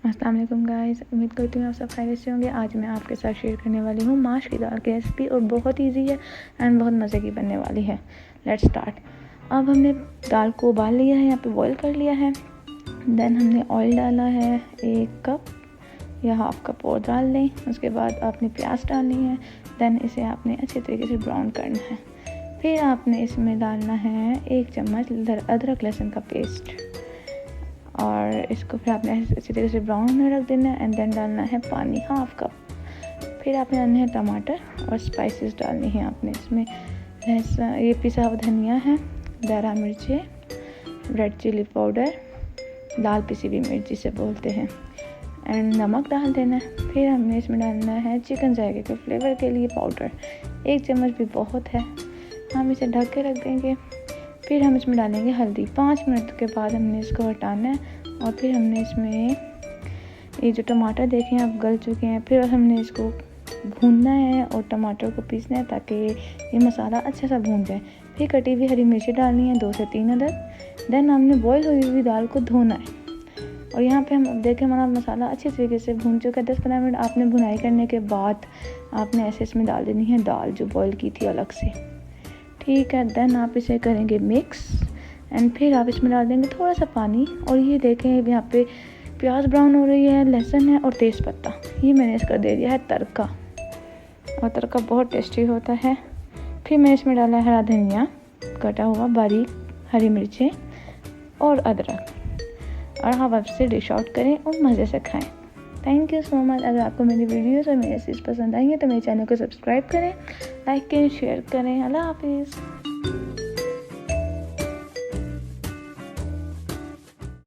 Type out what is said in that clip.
अस्सलाम वालेकुम गाइस, उम्मीद करती हूँ आप सब खैरियत से होंगे। आज मैं आपके साथ शेयर करने वाली हूँ माश की दाल की रेसिपी और बहुत इजी है एंड बहुत मज़े की बनने वाली है। Let's start. अब हमने दाल को उबाल लिया है, यहाँ पे बॉईल कर लिया है। देन हमने ऑयल डाला है 1 कप या हाफ़ कप और डाल लें। उसके बाद आपने प्याज डालनी है। देन इसे आपने अच्छे तरीके से ब्राउन करना है। फिर आपने इसमें डालना है 1 चम्मच अदरक लहसुन का पेस्ट और इसको फिर आपने अच्छी तरीके से ब्राउन में रख देना है। एंड देन डालना है पानी 1/2 कप। फिर आपने डालना है टमाटर और स्पाइसेस डालनी है आपने इसमें। ये पिसा हुआ धनिया है, दारा मिर्चें, रेड चिली पाउडर, लाल पिसी हुई मिर्च जिसे बोलते हैं, एंड नमक डाल देना है। फिर हमने इसमें डालना है चिकन जायके के फ्लेवर के लिए पाउडर, 1 चम्मच भी बहुत है। हम इसे ढक के रख देंगे। फिर हम इसमें डालेंगे हल्दी। 5 मिनट के बाद हमने इसको हटाना है और फिर हमने इसमें ये जो टमाटर देखें आप गल चुके हैं, फिर हमने इसको भूनना है और टमाटर को पीसना है ताकि ये मसाला अच्छा सा भून जाए। फिर कटी हुई हरी मिर्ची डालनी है 2 से 3 अदद। देन हमने बॉईल हुई दाल को धोना है और यहाँ पे हम देखें हमारा मसाला अच्छे तरीके से भून चुका है। 10-15 मिनट आपने भुनाई करने के बाद आपने ऐसे इसमें डाल देनी है दाल जो बॉईल की थी अलग से, ठीक है। देन आप इसे करेंगे मिक्स एंड फिर आप इसमें डाल देंगे थोड़ा सा पानी। और ये देखें यहाँ पे प्याज ब्राउन हो रही है, लहसुन है और तेज़पत्ता, ये मैंने इसका दे दिया है तड़का, और तड़का बहुत टेस्टी होता है। फिर मैंने इसमें डाला है हरा धनिया कटा हुआ, बारीक हरी मिर्चें और अदरक। और आप अब से डिश आउट करें और मज़े से खाएं। Thank you so much. अगर आपको मेरी वीडियोस और मेरी रेसिपीज़ पसंद आई हैं तो मेरे चैनल को सब्सक्राइब करें, लाइक करें, शेयर करें। अल्लाह हाफिज़।